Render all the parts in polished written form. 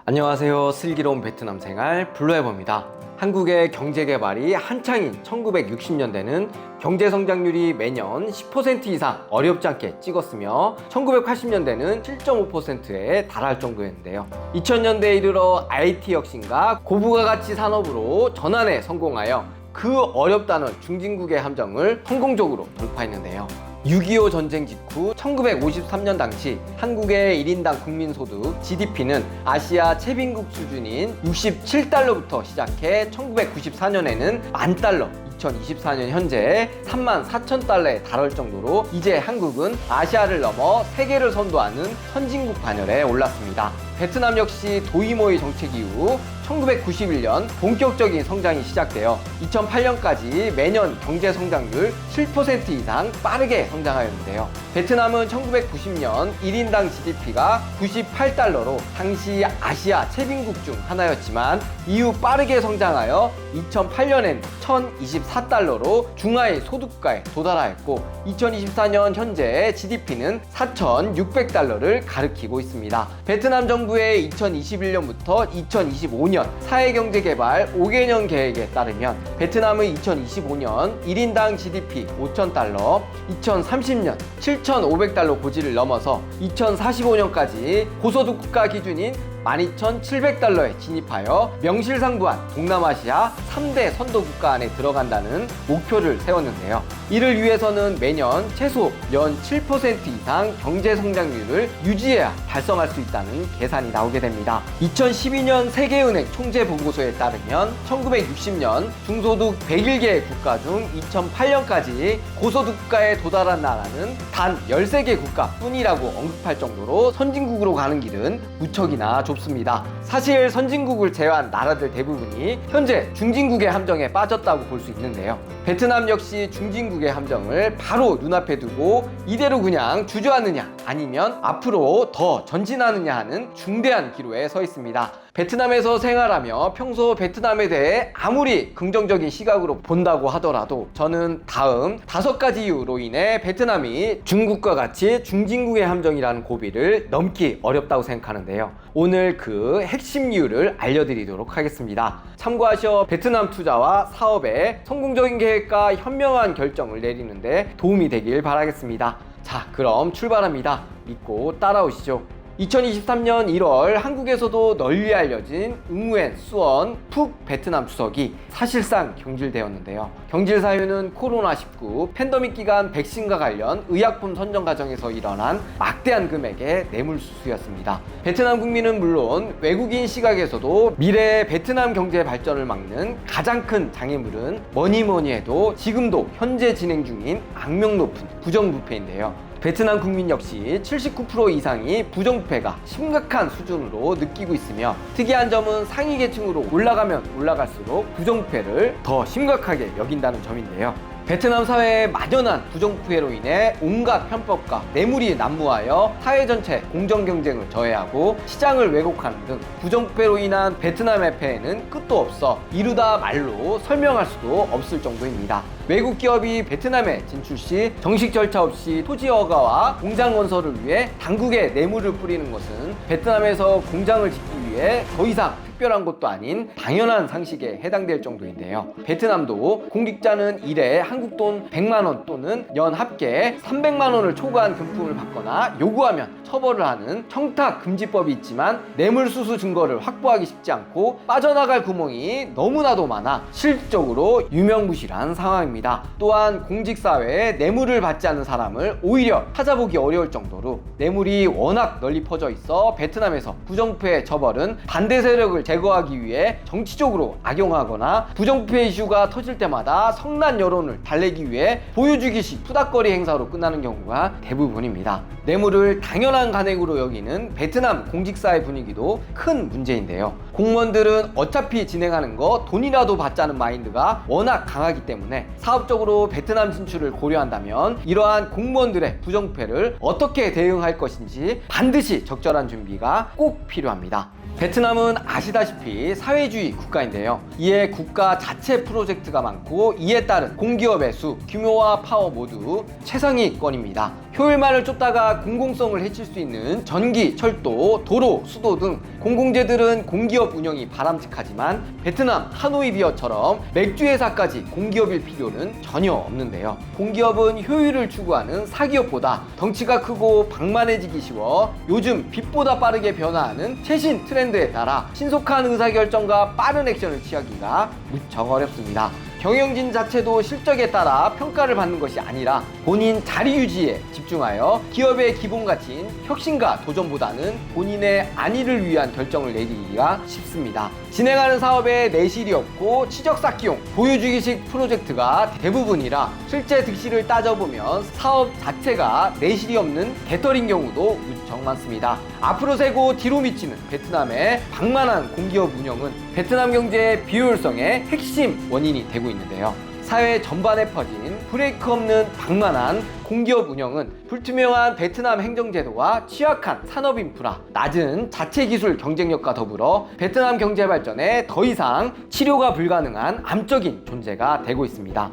안녕하세요. 슬기로운 베트남 생활 블루에버입니다. 한국의 경제개발이 한창인 1960년대는 경제성장률이 매년 10% 이상 어렵지 않게 찍었으며 1980년대는 7.5%에 달할 정도였는데요. 2000년대에 이르러 IT 혁신과 고부가가치 산업으로 전환에 성공하여 그 어렵다는 중진국의 함정을 성공적으로 돌파했는데요. 6.25 전쟁 직후 1953년 당시 한국의 1인당 국민소득 GDP는 아시아 최빈국 수준인 67달러부터 시작해 1994년에는 10,000달러, 2024년 현재 34,000달러에 달할 정도로 이제 한국은 아시아를 넘어 세계를 선도하는 선진국 반열에 올랐습니다. 베트남 역시 도이모의 정책 이후 1991년 본격적인 성장이 시작되어 2008년까지 매년 경제 성장률 7% 이상 빠르게 성장하였는데요. 베트남은 1990년 1인당 GDP가 98달러로 당시 아시아 최빈국 중 하나였지만 이후 빠르게 성장하여 2008년엔 1,024달러로 중하위 소득국가에 도달하였고 2024년 현재 GDP는 4,600달러를 가리키고 있습니다. 베트남 정부의 2021년부터 2025년 사회경제개발 5개년 계획에 따르면 베트남의 2025년 1인당 GDP 5,000달러, 2030년 7,500달러 고지를 넘어서 2045년까지 고소득 국가 기준인 12,700달러에 진입하여 명실상부한 동남아시아 3대 선도국가 안에 들어간다는 목표를 세웠는데요. 이를 위해서는 매년 최소 연 7% 이상 경제성장률을 유지해야 달성할 수 있다는 계산이 나오게 됩니다. 2012년 세계은행 총재보고서에 따르면 1960년 중소득 101개 국가 중 2008년까지 고소득 국가에 도달한 나라는 단 13개 국가뿐이라고 언급할 정도로 선진국으로 가는 길은 무척이나 좁습니다. 사실 선진국을 제외한 나라들 대부분이 현재 중진국의 함정에 빠졌다고 볼 수 있는데요. 베트남 역시 중진국의 함정을 바로 눈앞에 두고 이대로 그냥 주저하느냐 아니면 앞으로 더 전진하느냐 하는 중대한 기로에 서 있습니다. 베트남에서 생활하며 평소 베트남에 대해 아무리 긍정적인 시각으로 본다고 하더라도 저는 다음 5가지 이유로 인해 베트남이 중국과 같이 중진국의 함정이라는 고비를 넘기 어렵다고 생각하는데요. 오늘 그 핵심 이유를 알려드리도록 하겠습니다. 참고하셔 베트남 투자와 사업에 성공적인 계획과 현명한 결정을 내리는데 도움이 되길 바라겠습니다. 자, 그럼 출발합니다. 믿고 따라오시죠. 2023년 1월 한국에서도 널리 알려진 응우엔 수원 푹 베트남 추석이 사실상 경질되었는데요. 경질 사유는 코로나19 팬데믹 기간 백신과 관련 의약품 선정 과정에서 일어난 막대한 금액의 뇌물수수였습니다. 베트남 국민은 물론 외국인 시각에서도 미래의 베트남 경제 발전을 막는 가장 큰 장애물은 뭐니 해도 지금도 현재 진행 중인 악명 높은 부정부패인데요. 베트남 국민 역시 79% 이상이 부정부패가 심각한 수준으로 느끼고 있으며 특이한 점은 상위 계층으로 올라가면 올라갈수록 부정부패를 더 심각하게 여긴다는 점인데요. 베트남 사회의 막연한 부정부패로 인해 온갖 편법과 뇌물이 난무하여 사회 전체 공정 경쟁을 저해하고 시장을 왜곡하는 등 부정부패로 인한 베트남의 폐해는 끝도 없어 이루다 말로 설명할 수도 없을 정도입니다. 외국 기업이 베트남에 진출 시 정식 절차 없이 토지 허가와 공장 건설을 위해 당국에 뇌물을 뿌리는 것은 베트남에서 공장을 짓기 위해 더 이상 특별한 것도 아닌 당연한 상식에 해당될 정도인데요. 베트남도 공직자는 일에 한국 돈 100만원 또는 연 합계 300만원을 초과한 금품을 받거나 요구하면 처벌을 하는 청탁금지법이 있지만 뇌물수수 증거를 확보하기 쉽지 않고 빠져나갈 구멍이 너무나도 많아 실질적으로 유명무실한 상황입니다. 또한 공직사회에 뇌물을 받지 않는 사람을 오히려 찾아보기 어려울 정도로 뇌물이 워낙 널리 퍼져 있어 베트남에서 부정부패 처벌은 반대 세력을 제거하기 위해 정치적으로 악용하거나 부정부패 이슈가 터질 때마다 성난 여론을 달래기 위해 보여주기식 푸닥거리 행사로 끝나는 경우가 대부분입니다. 뇌물을 당연한 간행으로 여기는 베트남 공직사회 분위기도 큰 문제인데요. 공무원들은 어차피 진행하는 거 돈이라도 받자는 마인드가 워낙 강하기 때문에 사업적으로 베트남 진출을 고려한다면 이러한 공무원들의 부정부패를 어떻게 대응할 것인지 반드시 적절한 준비가 꼭 필요합니다. 베트남은 아시다시피 사회주의 국가인데요. 이에 국가 자체 프로젝트가 많고 이에 따른 공기업의 수, 규모와 파워 모두 최상위권입니다. 효율만을 쫓다가 공공성을 해칠 수 있는 전기, 철도, 도로, 수도 등 공공재들은 공기업 운영이 바람직하지만 베트남 하노이 비어처럼 맥주 회사까지 공기업일 필요는 전혀 없는데요. 공기업은 효율을 추구하는 사기업보다 덩치가 크고 방만해지기 쉬워 요즘 빛보다 빠르게 변화하는 최신 트렌드에 따라 신속한 의사결정과 빠른 액션을 취하기가 무척 어렵습니다. 경영진 자체도 실적에 따라 평가를 받는 것이 아니라 본인 자리 유지에 집중하여 기업의 기본 가치인 혁신과 도전보다는 본인의 안위를 위한 결정을 내리기가 쉽습니다. 진행하는 사업에 내실이 없고 치적 쌓기용 보유주기식 프로젝트가 대부분이라 실제 득실을 따져보면 사업 자체가 내실이 없는 개털인 경우도 무척 많습니다. 앞으로 세고 뒤로 미치는 베트남의 방만한 공기업 운영은 베트남 경제의 비효율성의 핵심 원인이 되고 있는데요. 사회 전반에 퍼진 브레이크 없는 방만한 공기업 운영은 불투명한 베트남 행정제도와 취약한 산업 인프라, 낮은 자체 기술 경쟁력과 더불어 베트남 경제 발전에 더 이상 치료가 불가능한 암적인 존재가 되고 있습니다.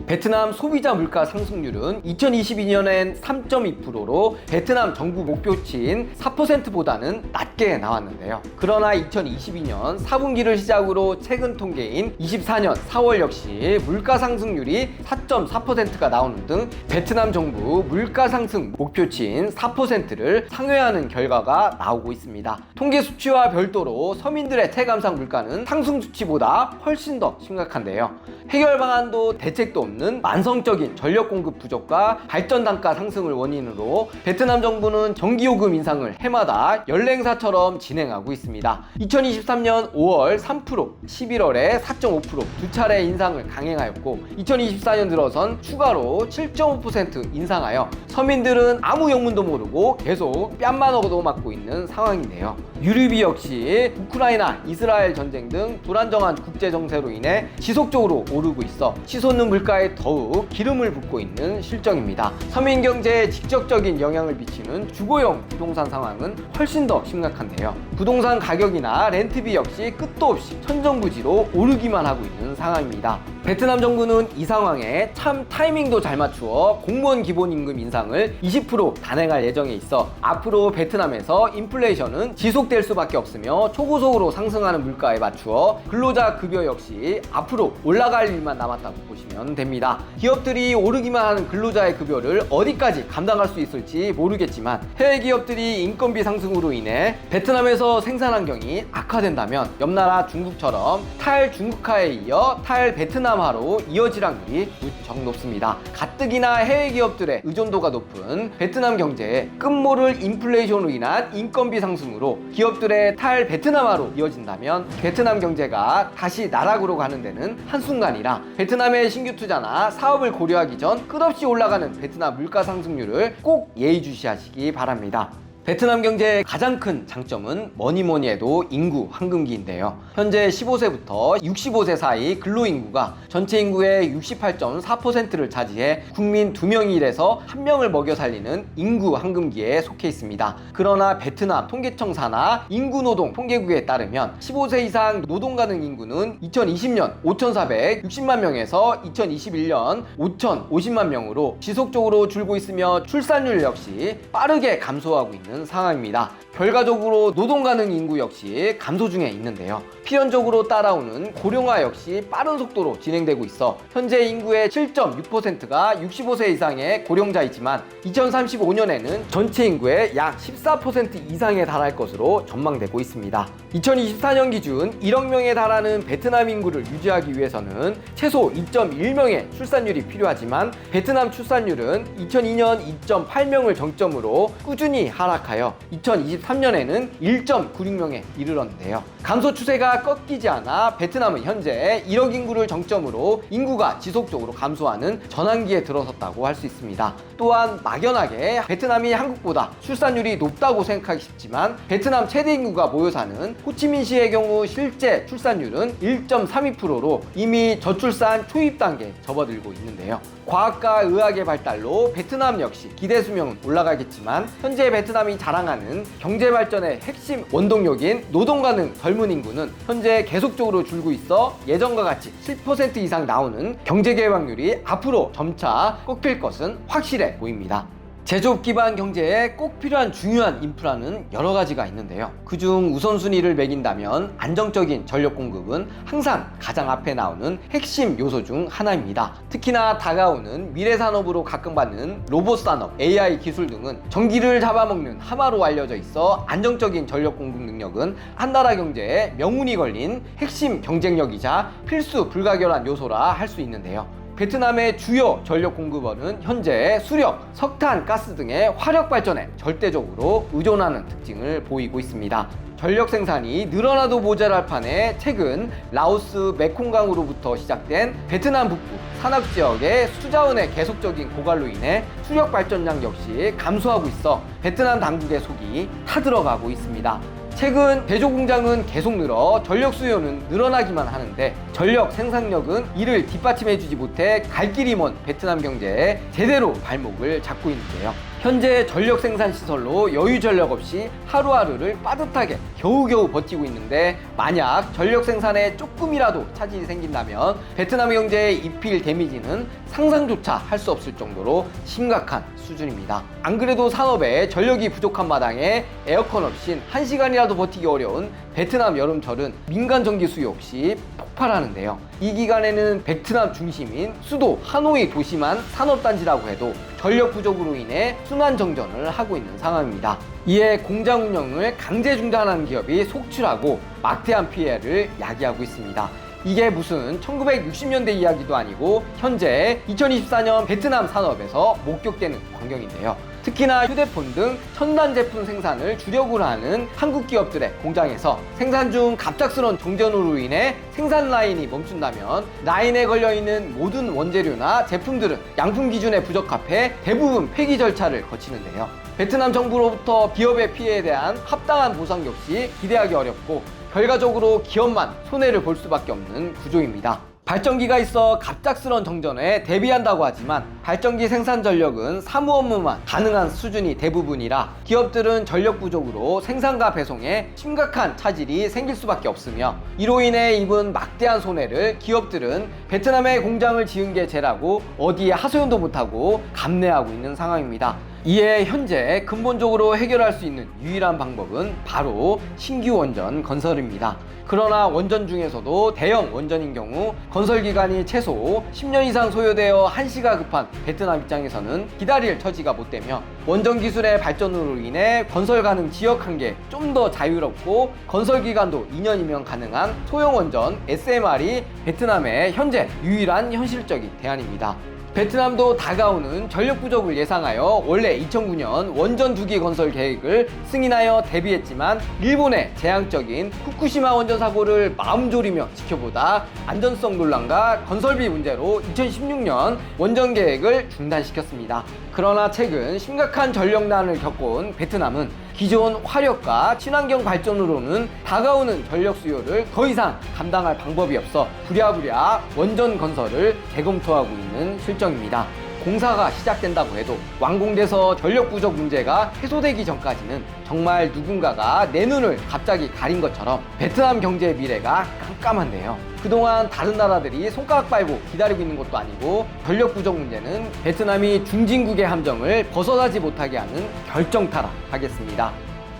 베트남 소비자 물가 상승률은 2022년엔 3.2%로 베트남 정부 목표치인 4%보다는 낮게 나왔는데요. 그러나 2022년 4분기를 시작으로 최근 통계인 24년 4월 역시 물가 상승률이 4.4%가 나오는 등 베트남 정부 물가 상승 목표치인 4%를 상회하는 결과가 나오고 있습니다. 통계 수치와 별도로 서민들의 체감상 물가는 상승 수치보다 훨씬 더 심각한데요. 해결 방안도 대책도 없는 만성적인 전력 공급 부족과 발전 단가 상승을 원인으로 베트남 정부는 전기요금 인상을 해마다 연행사처럼 진행하고 있습니다. 2023년 5월 3%, 11월에 4.5% 두 차례 인상을 강행하였고 2024년 들어선 추가로 7.5% 인상하여 서민들은 아무 영문도 모르고 계속 뺨만 얻어맞고 있는 상황인데요. 유류비 역시 우크라이나, 이스라엘 전쟁 등 불안정한 국제 정세로 인해 지속적으로 오르고 있어 치솟는 물가에 더욱 기름을 붓고 있는 실정입니다. 서민 경제에 직접적인 영향을 미치는 주거용 부동산 상황은 훨씬 더 심각한데요. 부동산 가격이나 렌트비 역시 끝도 없이 천정부지로 오르기만 하고 있는 상황입니다. 베트남 정부는 이 상황에 참 타이밍도 잘 맞추어 공무원 기본임금 인상을 20% 단행할 예정에 있어 앞으로 베트남에서 인플레이션은 지속될 수밖에 없으며 초고속으로 상승하는 물가에 맞추어 근로자 급여 역시 앞으로 올라갈 일만 남았다고 보시면 됩니다. 기업들이 오르기만 하는 근로자의 급여를 어디까지 감당할 수 있을지 모르겠지만 해외 기업들이 인건비 상승으로 인해 베트남에서 생산 환경이 악화된다면 옆나라 중국처럼 탈중국화에 이어 탈베트남화로 이어질 확률이 무척 높습니다. 가뜩이나 해외 기업들의 의존도가 높은 베트남 경제에 끝모를 인플레이션으로 인한 인건비 상승으로 기업들의 탈베트남화로 이어진다면 베트남 경제가 다시 나락으로 가는 데는 한순간이라 베트남의 신규 투자나 사업을 고려하기 전 끝없이 올라가는 베트남 물가 상승률을 꼭 예의주시하시기 바랍니다. 베트남 경제의 가장 큰 장점은 뭐니뭐니 해도 인구 황금기인데요. 현재 15세부터 65세 사이 근로인구가 전체 인구의 68.4%를 차지해 국민 2명이 일해서 1명을 먹여 살리는 인구 황금기에 속해 있습니다. 그러나 베트남 통계청 산하 인구노동 통계국에 따르면 15세 이상 노동 가능 인구는 2020년 5,460만 명에서 2021년 5,050만 명으로 지속적으로 줄고 있으며 출산율 역시 빠르게 감소하고 있는 상황입니다. 결과적으로 노동 가능 인구 역시 감소 중에 있는데요. 필연적으로 따라오는 고령화 역시 빠른 속도로 진행되고 있어 현재 인구의 7.6%가 65세 이상의 고령자이지만 2035년에는 전체 인구의 약 14% 이상에 달할 것으로 전망되고 있습니다. 2024년 기준 1억 명에 달하는 베트남 인구를 유지하기 위해서는 최소 2.1명의 출산율이 필요하지만 베트남 출산율은 2002년 2.8명을 정점으로 꾸준히 하락하여 2023년에는 1.96명에 이르렀는데요. 감소 추세가 꺾이지 않아 베트남은 현재 1억 인구를 정점으로 인구가 지속적으로 감소하는 전환기에 들어섰다고 할 수 있습니다. 또한 막연하게 베트남이 한국보다 출산율이 높다고 생각하기 쉽지만 베트남 최대 인구가 모여 사는 호치민시의 경우 실제 출산율은 1.32%로 이미 저출산 초입 단계에 접어들고 있는데요. 과학과 의학의 발달로 베트남 역시 기대 수명은 올라가겠지만 현재 베트남이 베트남이 자랑하는 경제 발전의 핵심 원동력인 노동 가능 젊은 인구는 현재 계속적으로 줄고 있어 예전과 같이 7% 이상 나오는 경제 개방률이 앞으로 점차 꺾일 것은 확실해 보입니다. 제조업 기반 경제에 꼭 필요한 중요한 인프라는 여러 가지가 있는데요. 그중 우선순위를 매긴다면 안정적인 전력 공급은 항상 가장 앞에 나오는 핵심 요소 중 하나입니다. 특히나 다가오는 미래 산업으로 각광받는 로봇 산업, AI 기술 등은 전기를 잡아먹는 하마로 알려져 있어 안정적인 전력 공급 능력은 한 나라 경제에 명운이 걸린 핵심 경쟁력이자 필수 불가결한 요소라 할 수 있는데요. 베트남의 주요 전력 공급원은 현재 수력, 석탄, 가스 등의 화력 발전에 절대적으로 의존하는 특징을 보이고 있습니다. 전력 생산이 늘어나도 모자랄 판에 최근 라오스 메콩강으로부터 시작된 베트남 북부 산악 지역의 수자원의 계속적인 고갈로 인해 수력 발전량 역시 감소하고 있어 베트남 당국의 속이 타들어가고 있습니다. 최근 제조 공장은 계속 늘어 전력 수요는 늘어나기만 하는데 전력 생산력은 이를 뒷받침해주지 못해 갈 길이 먼 베트남 경제에 제대로 발목을 잡고 있는데요. 현재 전력 생산 시설로 여유 전력 없이 하루하루를 빠듯하게 겨우겨우 버티고 있는데 만약 전력 생산에 조금이라도 차질이 생긴다면 베트남 경제의 입힐 데미지는 상상조차 할 수 없을 정도로 심각한 수준입니다. 안 그래도 산업에 전력이 부족한 마당에 에어컨 없인 1시간이라도 버티기 어려운 베트남 여름철은 민간 전기 수요 없이 폭발하는데요. 이 기간에는 베트남 중심인 수도 하노이 도시만 산업단지라고 해도 전력 부족으로 인해 순환 정전을 하고 있는 상황입니다. 이에 공장 운영을 강제 중단하는 기업이 속출하고 막대한 피해를 야기하고 있습니다. 이게 무슨 1960년대 이야기도 아니고 현재 2024년 베트남 산업에서 목격되는 광경인데요. 특히나 휴대폰 등 첨단 제품 생산을 주력으로 하는 한국 기업들의 공장에서 생산 중 갑작스러운 정전으로 인해 생산 라인이 멈춘다면 라인에 걸려있는 모든 원재료나 제품들은 양품 기준에 부적합해 대부분 폐기 절차를 거치는데요. 베트남 정부로부터 기업의 피해에 대한 합당한 보상 역시 기대하기 어렵고 결과적으로 기업만 손해를 볼 수밖에 없는 구조입니다. 발전기가 있어 갑작스런 정전에 대비한다고 하지만 발전기 생산 전력은 사무 업무만 가능한 수준이 대부분이라 기업들은 전력 부족으로 생산과 배송에 심각한 차질이 생길 수밖에 없으며 이로 인해 입은 막대한 손해를 기업들은 베트남에 공장을 지은 게 죄라고 어디에 하소연도 못하고 감내하고 있는 상황입니다. 이에 현재 근본적으로 해결할 수 있는 유일한 방법은 바로 신규 원전 건설입니다. 그러나 원전 중에서도 대형 원전인 경우 건설 기간이 최소 10년 이상 소요되어 한시가 급한 베트남 입장에서는 기다릴 처지가 못 되며 원전 기술의 발전으로 인해 건설 가능 지역 한계 좀 더 자유롭고 건설 기간도 2년이면 가능한 소형 원전 SMR이 베트남의 현재 유일한 현실적인 대안입니다. 베트남도 다가오는 전력 부족을 예상하여 원래 2009년 원전 2기 건설 계획을 승인하여 대비했지만 일본의 재앙적인 후쿠시마 원전 사고를 마음 졸이며 지켜보다 안전성 논란과 건설비 문제로 2016년 원전 계획을 중단시켰습니다. 그러나 최근 심각한 전력난을 겪어온 베트남은 기존 화력과 친환경 발전으로는 다가오는 전력 수요를 더 이상 감당할 방법이 없어 부랴부랴 원전 건설을 재검토하고 있는 실정입니다. 공사가 시작된다고 해도 완공돼서 전력 부족 문제가 해소되기 전까지는 정말 누군가가 내 눈을 갑자기 가린 것처럼 베트남 경제의 미래가 깜깜한데요. 그동안 다른 나라들이 손가락 빨고 기다리고 있는 것도 아니고 전력 부족 문제는 베트남이 중진국의 함정을 벗어나지 못하게 하는 결정타라 하겠습니다.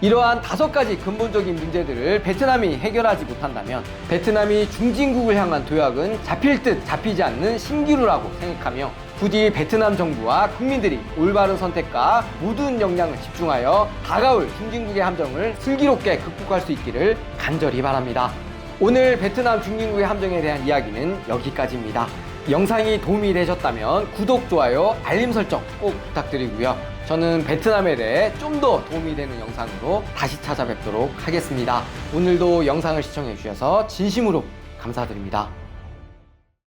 이러한 5가지 근본적인 문제들을 베트남이 해결하지 못한다면 베트남이 중진국을 향한 도약은 잡힐 듯 잡히지 않는 신기루라고 생각하며 부디 베트남 정부와 국민들이 올바른 선택과 모든 역량을 집중하여 다가올 중진국의 함정을 슬기롭게 극복할 수 있기를 간절히 바랍니다. 오늘 베트남 중진국의 함정에 대한 이야기는 여기까지입니다. 영상이 도움이 되셨다면 구독, 좋아요, 알림 설정 꼭 부탁드리고요. 저는 베트남에 대해 좀 더 도움이 되는 영상으로 다시 찾아뵙도록 하겠습니다. 오늘도 영상을 시청해 주셔서 진심으로 감사드립니다.